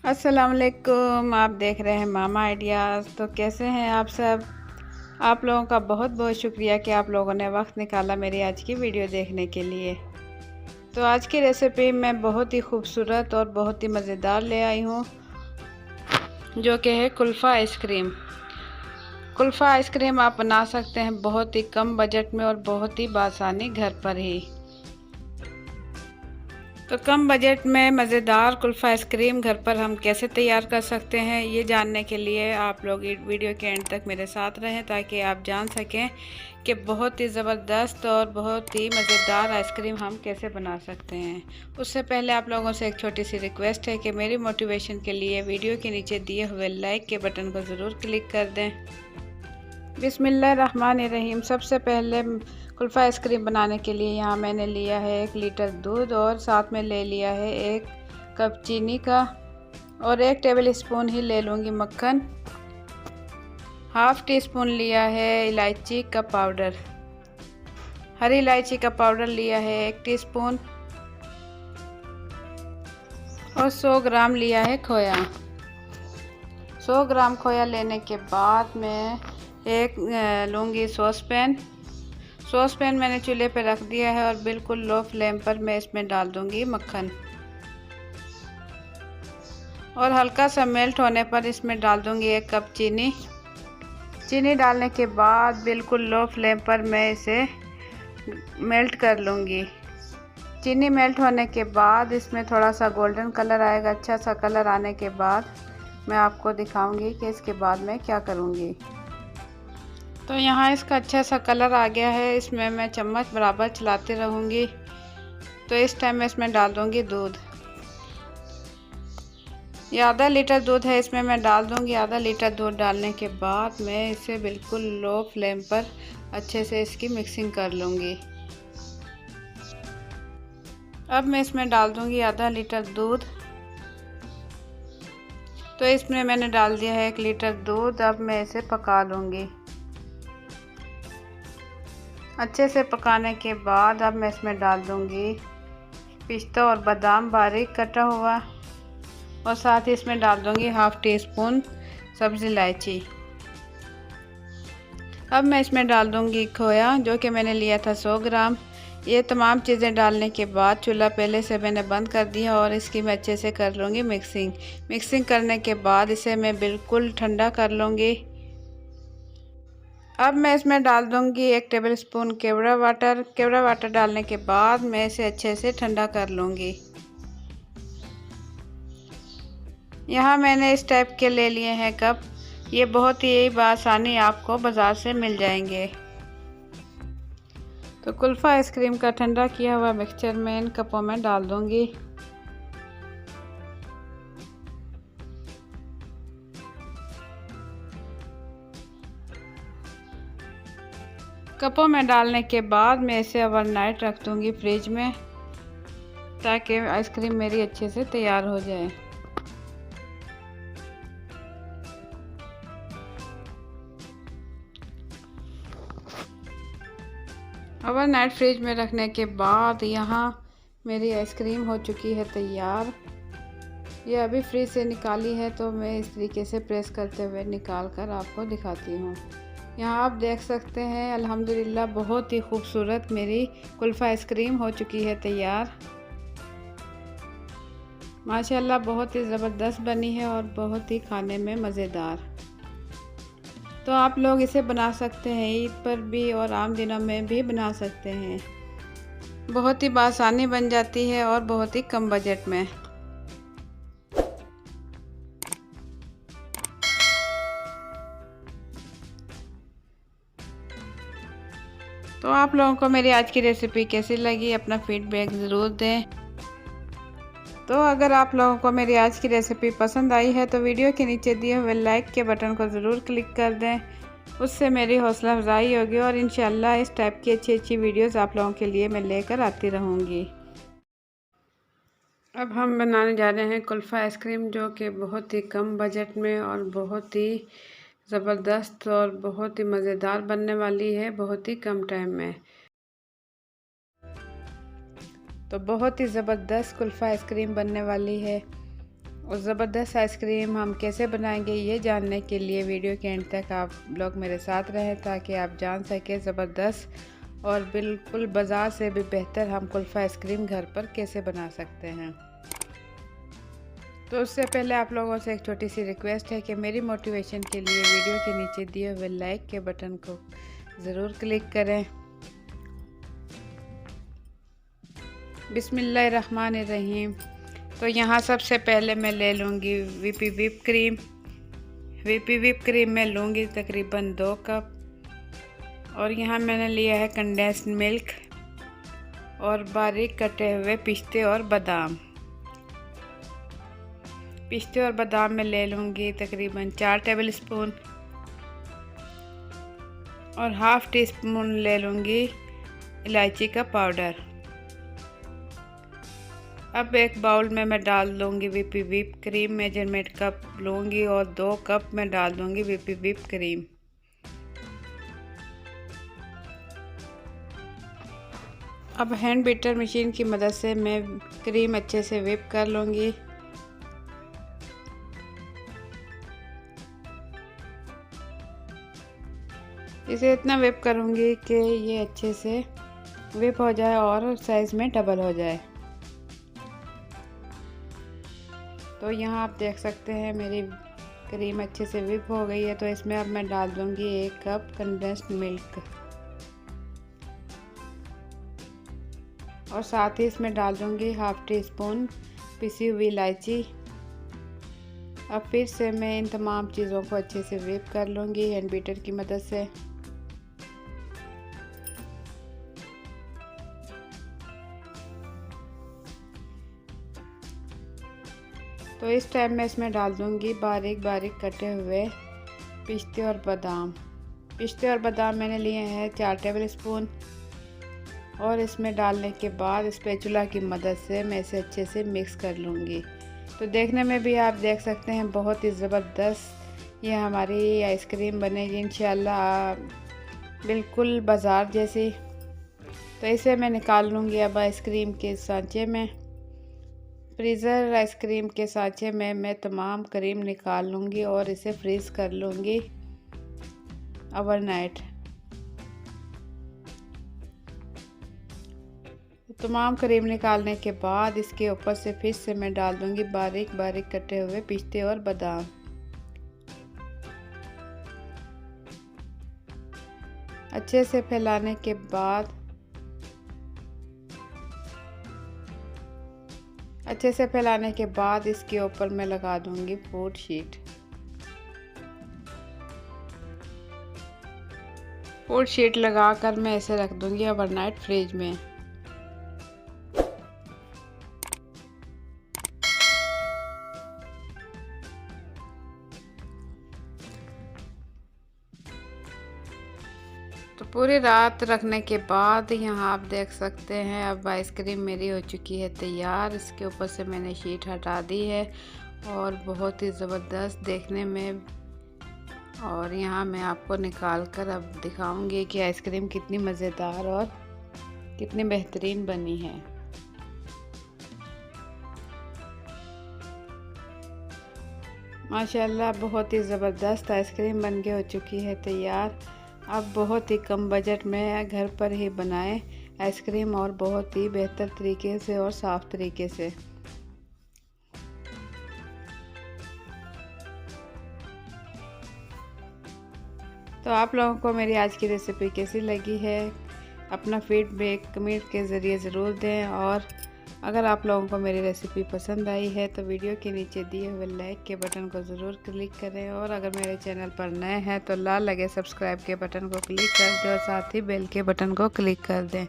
अस्सलाम वालेकुम। आप देख रहे हैं मामा आइडियाज़। तो कैसे हैं आप सब? आप लोगों का बहुत बहुत शुक्रिया कि आप लोगों ने वक्त निकाला मेरी आज की वीडियो देखने के लिए। तो आज की रेसिपी मैं बहुत ही खूबसूरत और बहुत ही मज़ेदार ले आई हूँ, जो कि है कुल्फ़ा आइसक्रीम। कुल्फ़ा आइसक्रीम आप बना सकते हैं बहुत ही कम बजट में और बहुत ही आसानी घर पर ही। तो कम बजट में मज़ेदार कुल्फ़ा आइसक्रीम घर पर हम कैसे तैयार कर सकते हैं, ये जानने के लिए आप लोग वीडियो के एंड तक मेरे साथ रहें, ताकि आप जान सकें कि बहुत ही ज़बरदस्त और बहुत ही मज़ेदार आइसक्रीम हम कैसे बना सकते हैं। उससे पहले आप लोगों से एक छोटी सी रिक्वेस्ट है कि मेरी मोटिवेशन के लिए वीडियो के नीचे दिए हुए लाइक के बटन को ज़रूर क्लिक कर दें। बिस्मिल्लाहिर्रहमानिर्रहीम। सबसे पहले कुल्फ़ा आइसक्रीम बनाने के लिए यहाँ मैंने लिया है 1 लीटर दूध और साथ में ले लिया है 1 कप चीनी का, और 1 टेबल स्पून ही ले लूँगी मक्खन। हाफ़ टी स्पून लिया है इलायची का पाउडर, हरी इलायची का पाउडर लिया है 1 टीस्पून, और 100 ग्राम लिया है खोया। 100 ग्राम खोया लेने के बाद मैं एक लूँगी सॉस पैन मैंने चूल्हे पे रख दिया है और बिल्कुल लो फ्लेम पर मैं इसमें डाल दूँगी मक्खन, और हल्का सा मेल्ट होने पर इसमें डाल दूँगी 1 कप चीनी। चीनी डालने के बाद बिल्कुल लो फ्लेम पर मैं इसे मेल्ट कर लूँगी। चीनी मेल्ट होने के बाद इसमें थोड़ा सा गोल्डन कलर आएगा। अच्छा सा कलर आने के बाद मैं आपको दिखाऊंगी कि इसके बाद मैं क्या करूँगी। तो यहाँ इसका अच्छा सा कलर आ गया है। इसमें मैं चम्मच बराबर चलाते रहूँगी। तो इस टाइम मैं इसमें डाल दूँगी दूध। ये आधा लीटर दूध है, इसमें मैं डाल दूँगी। आधा लीटर दूध डालने के बाद मैं इसे बिल्कुल लो फ्लेम पर अच्छे से इसकी मिक्सिंग कर लूँगी। अब मैं इसमें डाल दूँगी आधा लीटर दूध। तो इसमें मैंने डाल दिया है 1 लीटर दूध। अब मैं इसे पका लूँगी। अच्छे से पकाने के बाद अब मैं इसमें डाल दूँगी पिस्ता और बादाम बारीक कटा हुआ, और साथ ही इसमें डाल दूँगी हाफ़ टी स्पून सब्ज़ इलायची। अब मैं इसमें डाल दूँगी खोया, जो कि मैंने लिया था 100 ग्राम। ये तमाम चीज़ें डालने के बाद चूल्हा पहले से मैंने बंद कर दिया और इसकी मैं अच्छे से कर लूँगी मिक्सिंग करने के बाद इसे मैं बिल्कुल ठंडा कर लूँगी। अब मैं इसमें डाल दूँगी 1 टेबल स्पून केवड़ा वाटर डालने के बाद मैं इसे अच्छे से ठंडा कर लूँगी। यहाँ मैंने इस टाइप के ले लिए हैं कप। ये बहुत ही आसानी आपको बाज़ार से मिल जाएंगे। तो कुल्फ़ा आइसक्रीम का ठंडा किया हुआ मिक्सचर मैं इन कपों में डाल दूँगी। कपों में डालने के बाद मैं इसे ओवरनाइट रख दूँगी फ्रिज में, ताकि आइसक्रीम मेरी अच्छे से तैयार हो जाए। ओवरनाइट फ्रिज में रखने के बाद यहाँ मेरी आइसक्रीम हो चुकी है तैयार। ये अभी फ्रिज से निकाली है, तो मैं इस तरीके से प्रेस करते हुए निकाल कर आपको दिखाती हूँ। यहाँ आप देख सकते हैं अल्हम्दुलिल्लाह बहुत ही खूबसूरत मेरी कुल्फ़ा आइसक्रीम हो चुकी है तैयार। माशाल्लाह बहुत ही ज़बरदस्त बनी है और बहुत ही खाने में मज़ेदार। तो आप लोग इसे बना सकते हैं ईद पर भी और आम दिनों में भी बना सकते हैं। बहुत ही आसानी बन जाती है और बहुत ही कम बजट में। तो आप लोगों को मेरी आज की रेसिपी कैसी लगी, अपना फीडबैक ज़रूर दें। तो अगर आप लोगों को मेरी आज की रेसिपी पसंद आई है तो वीडियो के नीचे दिए हुए लाइक के बटन को ज़रूर क्लिक कर दें। उससे मेरी हौसला अफजाई होगी और इंशाल्लाह इस टाइप की अच्छी वीडियोस आप लोगों के लिए मैं लेकर आती रहूँगी। अब हम बनाने जा रहे हैं कुल्फ़ा आइसक्रीम, जो कि बहुत ही कम बजट में और बहुत ही ज़बरदस्त और बहुत ही मज़ेदार बनने वाली है, बहुत ही कम टाइम में। तो बहुत ही ज़बरदस्त कुल्फ़ा आइसक्रीम बनने वाली है। और ज़बरदस्त आइसक्रीम हम कैसे बनाएंगे ये जानने के लिए वीडियो के एंड तक आप लोग मेरे साथ रहें ताकि आप जान सकें ज़बरदस्त और बिल्कुल बाज़ार से भी बेहतर हम कुल्फ़ा आइसक्रीम घर पर कैसे बना सकते हैं। तो उससे पहले आप लोगों से एक छोटी सी रिक्वेस्ट है कि मेरी मोटिवेशन के लिए वीडियो के नीचे दिए हुए लाइक के बटन को ज़रूर क्लिक करें। बिस्मिल्लाहिर्रहमानिर्रहीम। तो यहाँ सबसे पहले मैं ले लूँगी VP whip cream. VP whip cream मैं लूँगी तकरीबन 2 कप। और यहाँ मैंने लिया है कंडेंस्ड मिल्क और बारीक कटे हुए पिस्ते और बादाम। पिस्ते और बादाम में ले लूँगी तकरीबन 4 टेबल स्पून और हाफ़ टी स्पून ले लूँगी इलायची का पाउडर। अब एक बाउल में मैं डाल दूँगी VP whip cream. Measurement cup लूँगी और 2 कप मैं डाल दूँगी वीपी व्हिप क्रीम। अब हैंड बीटर मशीन की मदद से मैं क्रीम अच्छे से व्हिप कर लूँगी। इसे इतना व्हिप करूँगी कि ये अच्छे से व्हिप हो जाए और साइज़ में डबल हो जाए। तो यहाँ आप देख सकते हैं मेरी क्रीम अच्छे से व्हिप हो गई है। तो इसमें अब मैं डाल दूँगी 1 कप कंडेंस्ड मिल्क और साथ ही इसमें डाल दूँगी हाफ़ टी स्पून पिसी हुई इलायची। अब फिर से मैं इन तमाम चीज़ों को अच्छे से व्हिप कर लूँगी हैंड बीटर की मदद से। तो इस टाइम मैं इसमें डाल दूँगी बारीक बारीक कटे हुए पिस्ते और बादाम। पिस्ते और बादाम मैंने लिए हैं 4 टेबल स्पून और इसमें डालने के बाद स्पैचुला की मदद से मैं इसे अच्छे से मिक्स कर लूँगी। तो देखने में भी आप देख सकते हैं बहुत ही ज़बरदस्त ये हमारी आइसक्रीम बनेगी इंशाल्लाह, बिल्कुल बाज़ार जैसी। तो इसे मैं निकाल लूँगी अब आइसक्रीम के सांचे में। फ्रीज़र आइसक्रीम के सांचे में मैं तमाम क्रीम निकाल लूँगी और इसे फ्रीज़ कर लूँगी ओवरनाइट। तमाम क्रीम निकालने के बाद इसके ऊपर से फिर से मैं डाल दूँगी बारीक बारीक कटे हुए पिस्ते और बादाम। अच्छे से फैलाने के बाद इसके ऊपर मैं लगा दूंगी फूड शीट। फूड शीट लगाकर मैं इसे रख दूंगी ओवरनाइट फ्रिज में। तो पूरी रात रखने के बाद यहाँ आप देख सकते हैं अब आइसक्रीम मेरी हो चुकी है तैयार। इसके ऊपर से मैंने शीट हटा दी है और बहुत ही ज़बरदस्त देखने में। और यहाँ मैं आपको निकाल कर अब दिखाऊंगी कि आइसक्रीम कितनी मज़ेदार और कितनी बेहतरीन बनी है। माशाल्लाह बहुत ही ज़बरदस्त आइसक्रीम बन के हो चुकी है तैयार। अब बहुत ही कम बजट में घर पर ही बनाएं आइसक्रीम और बहुत ही बेहतर तरीके से और साफ़ तरीके से। तो आप लोगों को मेरी आज की रेसिपी कैसी लगी है अपना फीडबैक कमेंट के ज़रिए ज़रूर दें। और अगर आप लोगों को मेरी रेसिपी पसंद आई है तो वीडियो के नीचे दिए हुए लाइक के बटन को ज़रूर क्लिक करें। और अगर मेरे चैनल पर नए हैं तो लाल लगे सब्सक्राइब के बटन को क्लिक कर दें और साथ ही बेल के बटन को क्लिक कर दें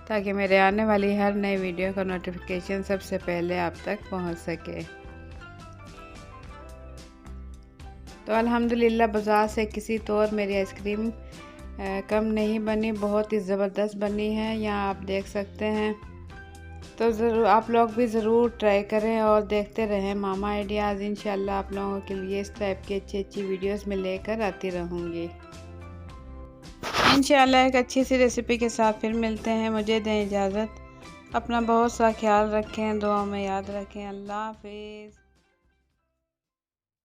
ताकि मेरे आने वाली हर नई वीडियो का नोटिफिकेशन सबसे पहले आप तक पहुंच सके। तो अल्हम्दुलिल्लाह बाज़ार से किसी तौर मेरी आइसक्रीम कम नहीं बनी, बहुत ही ज़बरदस्त बनी है। यहाँ आप देख सकते हैं। तो ज़रूर आप लोग भी ज़रूर ट्राई करें और देखते रहें मामा आइडियाज़। इंशाल्लाह आप लोगों के लिए इस टाइप की अच्छी वीडियोस में लेकर आती रहूँगी। इंशाल्लाह एक अच्छी सी रेसिपी के साथ फिर मिलते हैं। मुझे दें इजाज़त। अपना बहुत सा ख्याल रखें, दुआ में याद रखें। अल्लाह हाफिज़।